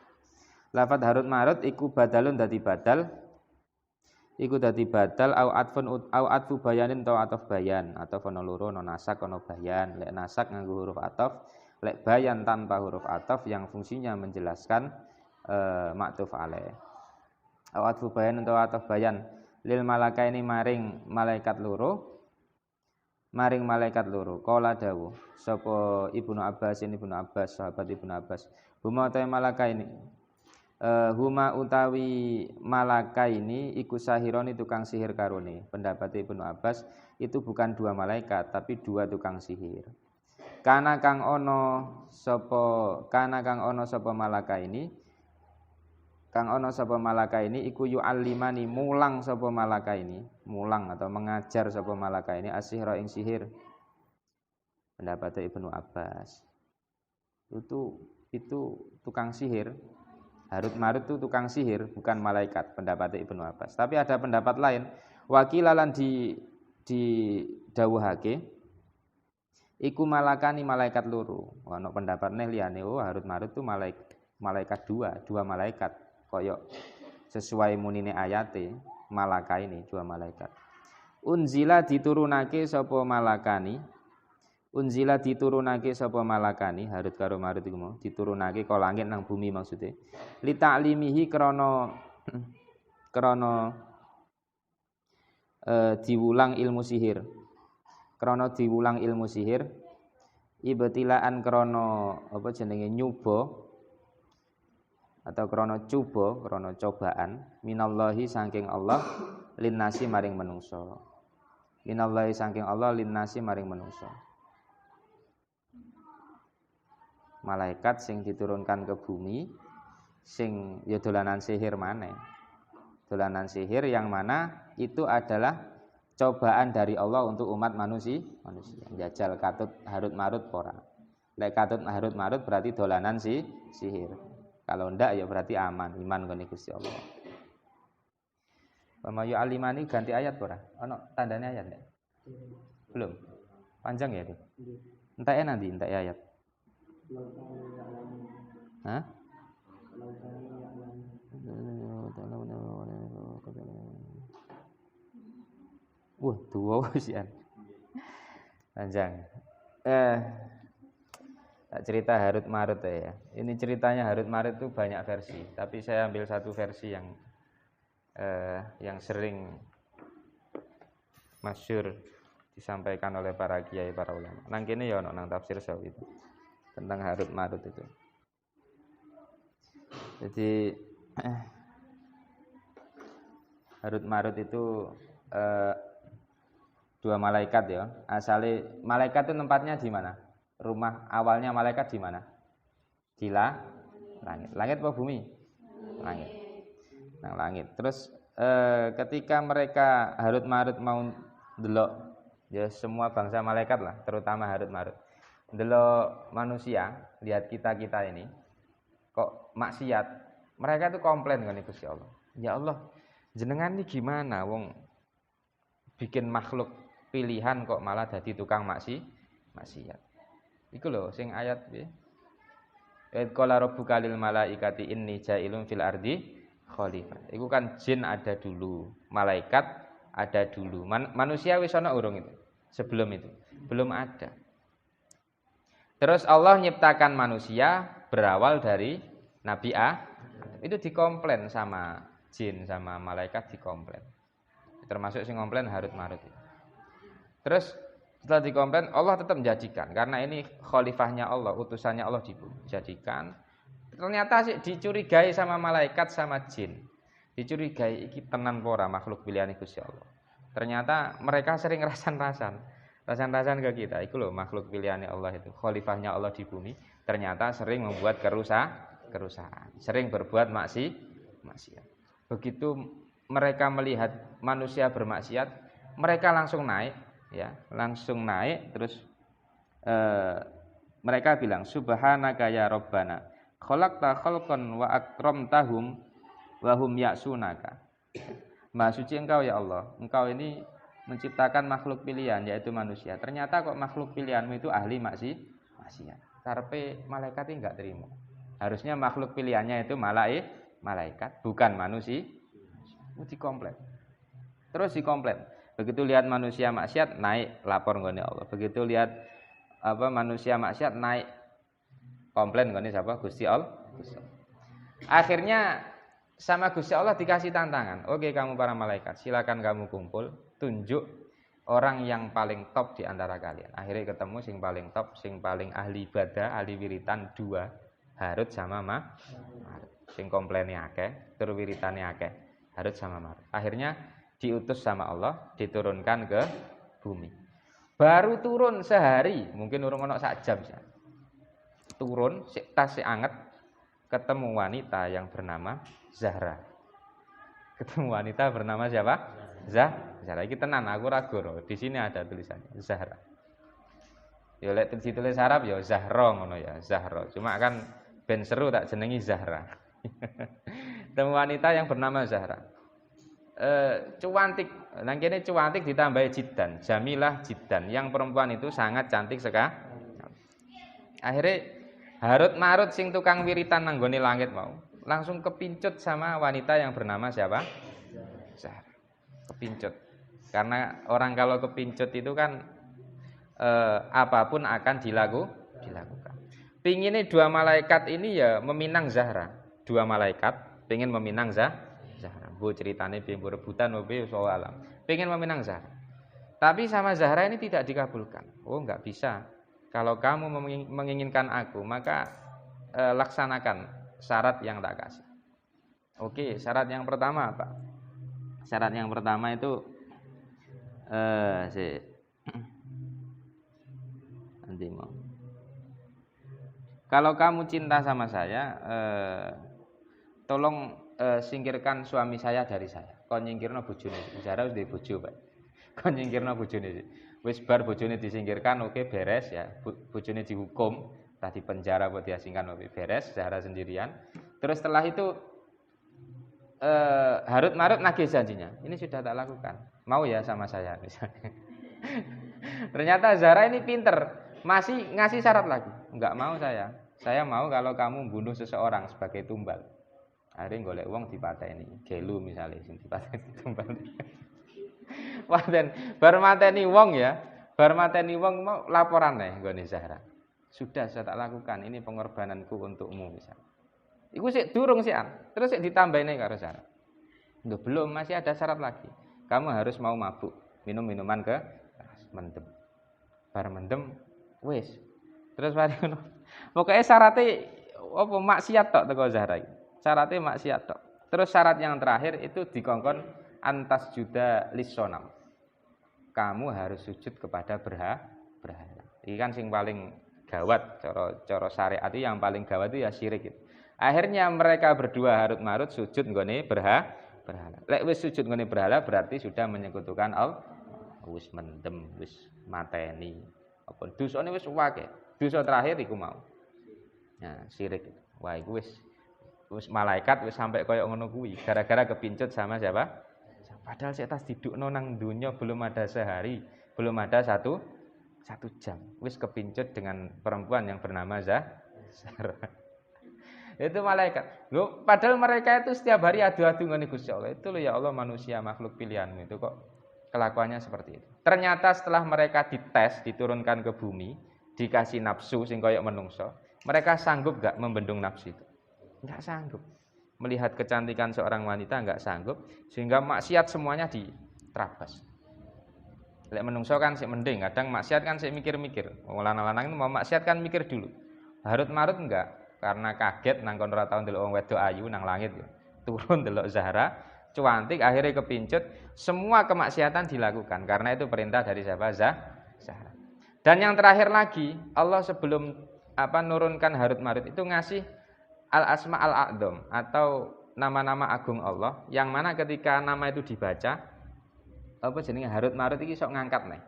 Lafat Harut Marut iku badalun dadi badal. Iku dadi badal au atfu bayanin atau ataf bayan atau ana loro ana nasak ana bayan. Lek nasak nganggo huruf ataf, lek bayan tanpa huruf ataf yang fungsinya menjelaskan maktuf alaih. Au atfu bayan atau ataf bayan lil malaka ini maring malaikat loro. Maring malaikat loro kala dawuh sapa Ibnu Abbas sahabat Ibnu Abbas huma utawi malaka ini huma utawi malaka ini iku sahironi tukang sihir karone pendapat Ibnu Abbas itu bukan dua malaikat tapi dua tukang sihir kana kang ono sapa malaka ini kang ana sapa malaka ini iku yu'allimani mulang sapa malaka ini, mulang atau mengajar sapa malaka ini asihra ing sihir. Pendapat Ibnu Abbas. Itu tukang sihir. Harut Marut itu tukang sihir, bukan malaikat, pendapat Ibnu Abbas. Tapi ada pendapat lain, wakilalan di dawuhake iku malakani malaikat loro. Ono pendapat neh liyane Harut Marut itu malaikat dua malaikat. Koyok sesuai munine ayate malaka ini dua malaikat. Unzila diturunake sapa malakani. Unzila diturunake sapa malakani Harut karo Marut iku mau diturunake ka langit nang bumi maksude. Li ta'limihi krana diwulang ilmu sihir. Krana diwulang ilmu sihir. Ibtilaan krana apa jenenge nyoba atau krono coba, krono cobaan minallahi saking Allah linnasi maring manungsa. Minallahi saking Allah linnasi maring manungsa. Malaikat sing diturunkan ke bumi sing ya dolanan sihir maneh. Dolanan sihir yang mana itu adalah cobaan dari Allah untuk umat manusia. Jajal katut Harut Marut ora. Lek katut Harut Marut berarti dolanan sihir. Kalau ndak ya berarti aman, iman kene Gusti Allah. Wa ma yu'allimani ganti ayat ora? Ono tandane ayat ndak? Belum. Panjang ya itu. Entek nanti entek ayat. Hah? Dua usian. Panjang. Cerita Harut Marut ya. Ini ceritanya Harut Marut itu banyak versi, tapi saya ambil satu versi yang sering masyhur disampaikan oleh para kiai para ulama. Nang kene ya ono nang tafsir Sawi itu tentang Harut Marut itu. Jadi Harut Marut itu dua malaikat ya. Asale malaikat itu tempatnya di mana? Rumah awalnya malaikat di mana? Di langit. Langit apa bumi? Langit. Nah, langit. Terus ketika mereka Harut Marut mau ndelok ya semua bangsa malaikat lah, terutama Harut Marut. Ndelok manusia, lihat kita ini kok maksiat. Mereka itu komplain kan Gusti Allah. Ya Allah, jenengan ini gimana wong bikin makhluk pilihan kok malah jadi tukang maksiat. Iku lho sing ayat piye? Qala rabbuka lil malaikati inni ja'ilun fil ardi khalifah. Iku kan jin ada dulu, malaikat ada dulu. Manusia wis ana urung itu. Sebelum itu belum ada. Terus Allah nyiptakan manusia berawal dari Nabi itu dikomplain sama jin sama malaikat dikomplain. Termasuk sing komplain Harut Marut. Terus setelah dikomplain Allah tetap menjadikan karena ini khalifahnya Allah, utusannya Allah dijadikan. Ternyata sih dicurigai sama malaikat sama jin. Dicurigai iki tenan pora makhluk pilihan Gusti Allah. Ternyata mereka sering rasan-rasan ke kita. Iku loh makhluk pilihannya Allah itu, khalifahnya Allah di bumi. Ternyata sering membuat kerusakan, sering berbuat maksiat. Begitu mereka melihat manusia bermaksiat, mereka langsung naik. Ya, langsung naik terus mereka bilang subhanaka ya rabbana khalaqta khalqan wa akramtahum wa hum ya'sunaka. Maha suci engkau ya Allah, engkau ini menciptakan makhluk pilihan yaitu manusia. Ternyata kok makhluk pilihanmu itu ahli maksiat. Karepe malaikat ini enggak terima. Harusnya makhluk pilihannya itu malaikat, bukan manusia. Dikomplet. Terus dikomplet. Begitu lihat manusia maksiat naik lapor nggone Allah. Begitu lihat manusia maksiat naik komplain nggone siapa? Gusti Allah. Akhirnya sama Gusti Allah dikasih tantangan. Oke, kamu para malaikat, silakan kamu kumpul, tunjuk orang yang paling top di antara kalian. Akhirnya ketemu sing paling top, sing paling ahli ibadah, ahli wiritan 2, Harut sama Marut. Sing komplainnya akeh, tur wiritane akeh, Harut sama Marut. Akhirnya diutus sama Allah, diturunkan ke bumi. Baru turun sehari, mungkin urung ono sak jam ya. Turun, tas anget, ketemu wanita yang bernama Zahra. Ketemu wanita bernama siapa? Zahra. Iki tenan, aku ragu. Di sini ada tulisannya Zahra. Ya lek ditulis Arab ya Zahra ngono ya, Zahra. Cuma kan ben seru tak jenengi Zahra. Ketemu wanita yang bernama Zahra. Cuantik, nang kene cuantik ditambahi jiddan, jamilah jiddan. Yang perempuan itu sangat cantik sekali. Akhirnya Harut Marut sing tukang wiritan nanggone langit mau langsung kepincut sama wanita yang bernama siapa? Zahra. Kepincut. Karena orang kalau kepincut itu kan apapun akan dilakukan. Pinginnya 2 malaikat ini ya meminang Zahra. 2 malaikat pengen meminang Zahra. Bu ceritane piye rebutan opo soal alam. Pengen meminang Zahra. Tapi sama Zahra ini tidak dikabulkan. Oh, enggak bisa. Kalau kamu menginginkan aku, maka laksanakan syarat yang tak kasih. Oke, syarat yang pertama apa? Syarat yang pertama itu nanti mau. Kalau kamu cinta sama saya, tolong singkirkan suami saya dari saya. Kon nyingkirno bojone. Zahra wis duwe bojo, Pak. Kon nyingkirno bojone. Wis bar bojone disingkirkan, oke beres ya. Bojone dihukum, tadi penjara buat diasingkan, oke beres. Zahra sendirian. Terus setelah itu Harut Marut nagih janjinya. Ini sudah tak lakukan. Mau ya sama saya misalnya. Ternyata Zahra ini pinter, masih ngasih syarat lagi. Enggak mau saya. Saya mau kalau kamu bunuh seseorang sebagai tumbal. Akhirnya golek wong dipateni, gelu misalnya sing dipateni tumbal. Paten bar mateni wong ya, bar mateni wong mau laporan nggone Zahra. Sudah saya tak lakukan, ini pengorbananku untukmu misal. Iku sik durung sian, terus sik ditambahine karo Zahra. Loh, belum, masih ada syarat lagi. Kamu harus mau mabuk, minum minuman ke mendem. Bar mendem wis. Terus mari ngono. Pokoke syaratnya apa maksiat tok teko Zahra iki. Syaratnya maksiat tok. Terus syarat yang terakhir itu dikongkon antas juda lisonam. Kamu harus sujud kepada berhala. Ini kan sing paling gawat cara syariat itu, yang paling gawat itu ya syirik itu. Akhirnya mereka berdua Harut Marut sujud nggone berhala. Lek wis sujud nggone berhala berarti sudah menyekutukan Allah. Wis mendem, wis mateni. Apa dosane wis akeh. Dosa terakhir iku mau. Nah, syirik itu. Wah, iku wis malaikat wis sampai koyo ngono kuwi gara-gara kepincut sama siapa? Padahal saya tas didukno nang dunya belum ada sehari, belum ada satu jam. Wis kepincut dengan perempuan yang bernama Zahra. Itu malaikat. Loh, padahal mereka itu setiap hari adu-adu ngene Gusti Allah. Itu loh ya Allah, manusia makhluk pilihanmu itu kok kelakuannya seperti itu. Ternyata setelah mereka dites, diturunkan ke bumi, dikasih nafsu sing koyo menungso, mereka sanggup gak membendung nafsu itu? Enggak sanggup. Melihat kecantikan seorang wanita enggak sanggup, sehingga maksiat semuanya diterabas. Lek menungso kan sik mending, kadang maksiat kan sik mikir-mikir. Wong lanang-lanang itu mau maksiat kan mikir dulu. Harut Marut enggak, karena kaget nang kon ora tau ndelok wong wedok ayu nang langit. Turun ndelok Zahra, cuantik akhirnya kepincut, semua kemaksiatan dilakukan karena itu perintah dari siapa? Zahra. Dan yang terakhir lagi, Allah sebelum nurunkan Harut Marut itu ngasih Al-Asma Al-A'dham atau nama-nama agung Allah, yang mana ketika nama itu dibaca jenenge Harut Marut iki sok ngangkat nih.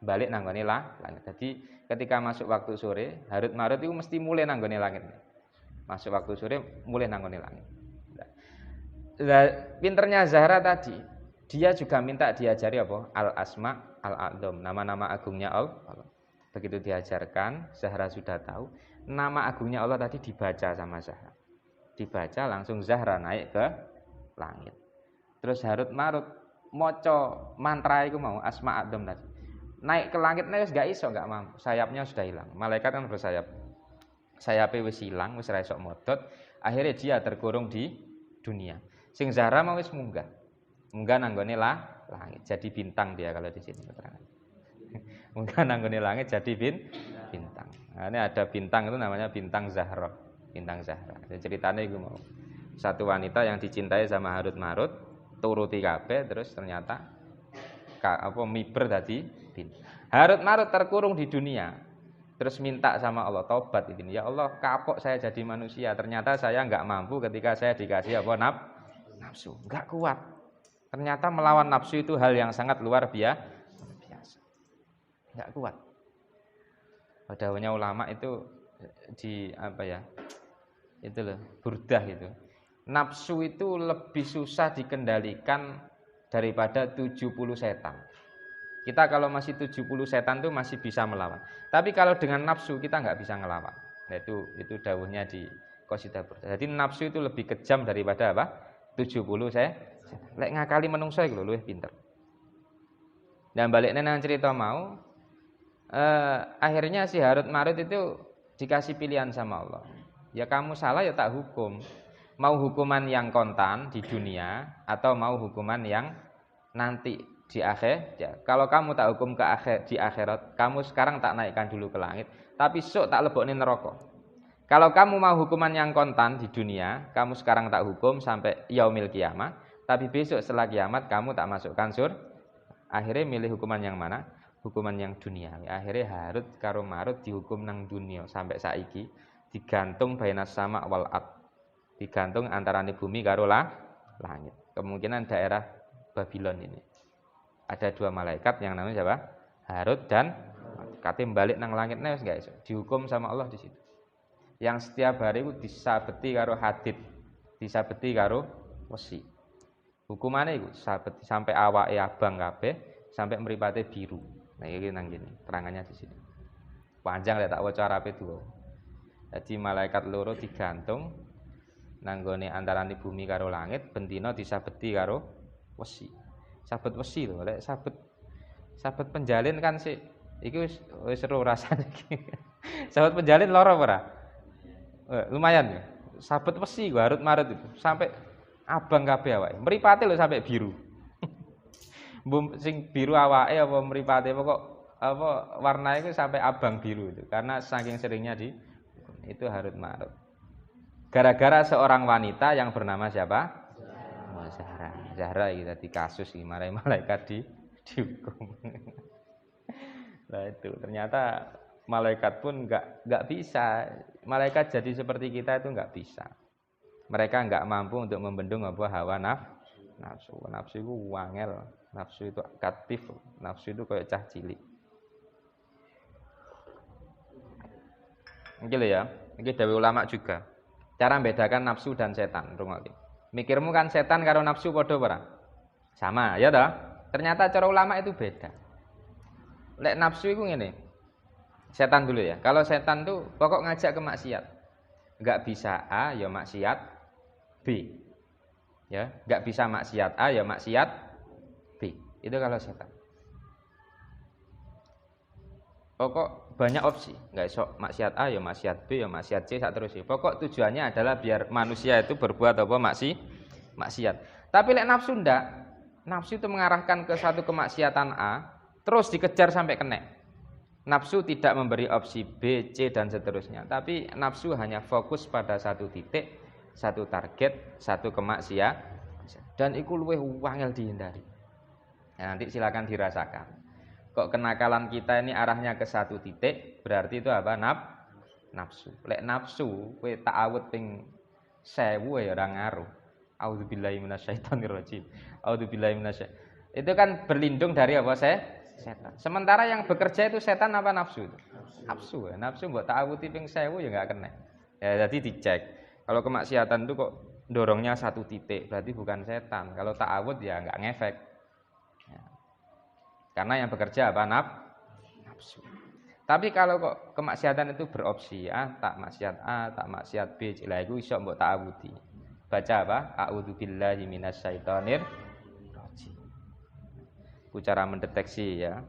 Balik nang gone langit. Jadi ketika masuk waktu sore, Harut Marut itu mesti mulai nang gone langit. Masuk waktu sore mulai nang gone langit. Nah, pinternya Zahra tadi, Dia juga minta diajari apa? Al-asma al-a'dzam, nama-nama agungnya Allah. Begitu diajarkan, Zahra sudah tahu, nama agungnya Allah tadi dibaca sama Zahra. Dibaca langsung Zahra naik ke langit. Terus Harut Marut moco mantra itu mau asma a'dzam tadi. Naik ke langit wis gak iso, gak mampu. Sayapnya sudah hilang. Malaikat kan bersayap. Sayapnya wis hilang, wis ra iso modot. Akhirnya dia terkurung di dunia. Sing Zahra mau wis munggah. Munggah nanggone langit. Jadi bintang dia kalau di sini keterangan. Munggah nanggone langit jadi bintang. Nah, ini ada bintang itu namanya bintang Zahra. Bintang Zahra. Jadi ceritanya itu mau satu wanita yang dicintai sama Harut Marut, turuti kabeh terus ternyata miber tadi bintang. Harut Marut terkurung di dunia. Terus minta sama Allah tobat ini. Ya Allah, kapok saya jadi manusia. Ternyata saya enggak mampu ketika saya dikasih apa nafsu. Enggak kuat. Ternyata melawan nafsu itu hal yang sangat luar biasa. Enggak kuat. Padahal ulama itu di apa ya? Itu loh, burdah itu. Nafsu itu lebih susah dikendalikan daripada 70 setan. Kita kalau masih 70 setan itu masih bisa melawan. Tapi kalau dengan nafsu kita enggak bisa ngelawan. Nah, itu dawuhnya di Qasidah Burdah. Jadi nafsu itu lebih kejam daripada apa? 70 setan. Lek ngakali menungso iku lho luwih pinter. Dan baliknya nang cerita mau akhirnya si Harut Marut itu dikasih pilihan sama Allah. Ya kamu salah ya tak hukum. Mau hukuman yang kontan di dunia atau mau hukuman yang nanti di akhir. Ya, kalau kamu tak hukum di akhirat, kamu sekarang tak naikkan dulu ke langit, tapi sok tak lebokne neraka. Kalau kamu mau hukuman yang kontan di dunia, kamu sekarang tak hukum sampai yaumil kiamah, tapi besok setelah kiamat kamu tak masukkan surga. Akhirnya milih hukuman yang mana? Hukuman yang dunia. Akhirnya Harut karo Marut dihukum nang dunia sampai saiki digantung bainas sama wal ard. Digantung antara bumi karo langit. Kemungkinan daerah Babylon ini. Ada dua malaikat yang namanya siapa? Harut dan katim balik nang langitnya wis gak iso. Dihukum sama Allah di situ. Yang setiap hari itu disabeti karo hadid, disabeti karo wesi. Hukumannya itu sampai awake abang kabeh, sampai mripate biru. Nah iki nang ngene, terangannya di sini. Panjang lek tak waca arabe dua. Jadi malaikat loro digantung nang gone antarané bumi karo langit, bendina disabeti karo wesi. Sabet wesi lho, lek sabet penjalin kan sih iki wis seru rasane iki. Sabet penjalin lara ora? Lumayan ya. Sabet wesi gua Harut Marut itu sampai abang kabeh awake. Mripate lho sampai biru. Sing biru awake apa mripate pokok apa warnanya itu sampai abang biru itu karena saking seringnya itu Harut Marut. Gara-gara seorang wanita yang bernama siapa? Zahra. Zahra iki dadi kasus iki marai malaikat dihukum. Nah itu ternyata malaikat pun enggak bisa. Malaikat jadi seperti kita itu enggak bisa. Mereka enggak mampu untuk membendung apa hawa nafsu. Nafsu itu wangel, nafsu itu aktif, nafsu itu kayak cah cilik. Iki lho ya, iki dawuh ulama juga. Cara membedakan nafsu dan setan, rungokke. Mikirmu kan setan karo nafsu padha ora? Sama, ya toh? Ternyata cara ulama itu beda. Lek nafsu itu ngene. Setan dulu ya. Kalau setan tuh pokok ngajak ke maksiat. Enggak bisa A ya maksiat B. Ya, enggak bisa maksiat A ya maksiat B. Itu kalau setan. Pokok banyak opsi, enggak iso maksiat A ya maksiat B ya maksiat C sak terus. Pokok tujuannya adalah biar manusia itu berbuat apa maksiat. Tapi lek nafsu ndak. Nafsu itu mengarahkan ke satu kemaksiatan A, terus dikejar sampai kena. Nafsu tidak memberi opsi B, C dan seterusnya, tapi nafsu hanya fokus pada satu titik, satu target, satu kemaksiatan dan itu luwih wangel dihindari. Ya, nanti silakan dirasakan. Kok kenakalan kita ini arahnya ke satu titik, berarti itu apa? Nafsu. Lek nafsu kowe ta'awud ping 1000 ya ora ngaruh. A'udzubillahi minasyaitonirrajim. A'udzubillahi Itu kan berlindung dari apa setan. Sementara yang bekerja itu setan apa nafsu itu? Nafsu. Ya. Nafsu mbok ta'awuti ping 1000 ya enggak kena. Ya jadi dicek. Kalau kemaksiatan itu kok dorongnya satu titik, berarti bukan setan. Kalau ta'awud ya enggak ngefek. Karena yang bekerja apa? Nafsu. Tapi kalau kok kemaksiatan itu beropsi, tak maksiat A, tak maksiat B, lah iku iso mbok ta'awudi. Baca apa? A'udzubillahi minasyaitonir rajim. Ku cara mendeteksi ya.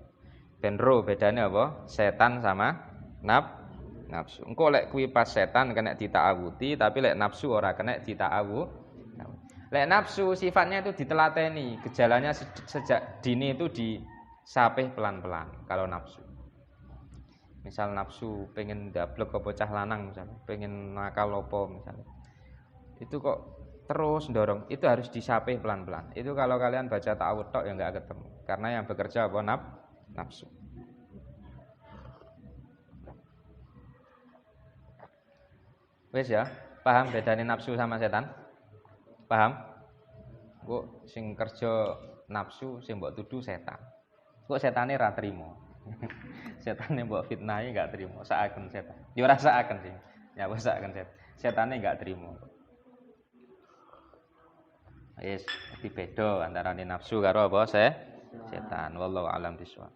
Ben ro bedane apa? Setan sama nafsu. Engko lek kuwi pas setan kena dita'awudi, tapi lek nafsu ora kena dita'awudi. Lek nafsu sifatnya itu ditelateni, gejalanya sejak dini itu disapih pelan-pelan kalau nafsu. Misal nafsu pengen ndablek apa cah lanang misalnya, pengen nakal apa misalnya. Itu kok terus ndorong, itu harus disapih pelan-pelan. Itu kalau kalian baca ta'awud tok ya enggak ketemu. Karena yang bekerja apa? Nafsu. Wes ya, paham bedane nafsu sama setan? Paham? Kok sing kerja nafsu sing mbok tuduh setan. Kok setane ra trimo. Setane mbok fitnahi enggak trimo, saaken setan. Ya ora saaken sih. Ya wis saaken setan. Setane enggak trimo. Yes, beda antara nafsu karo apa setan. Wallahu a'lam bishawab.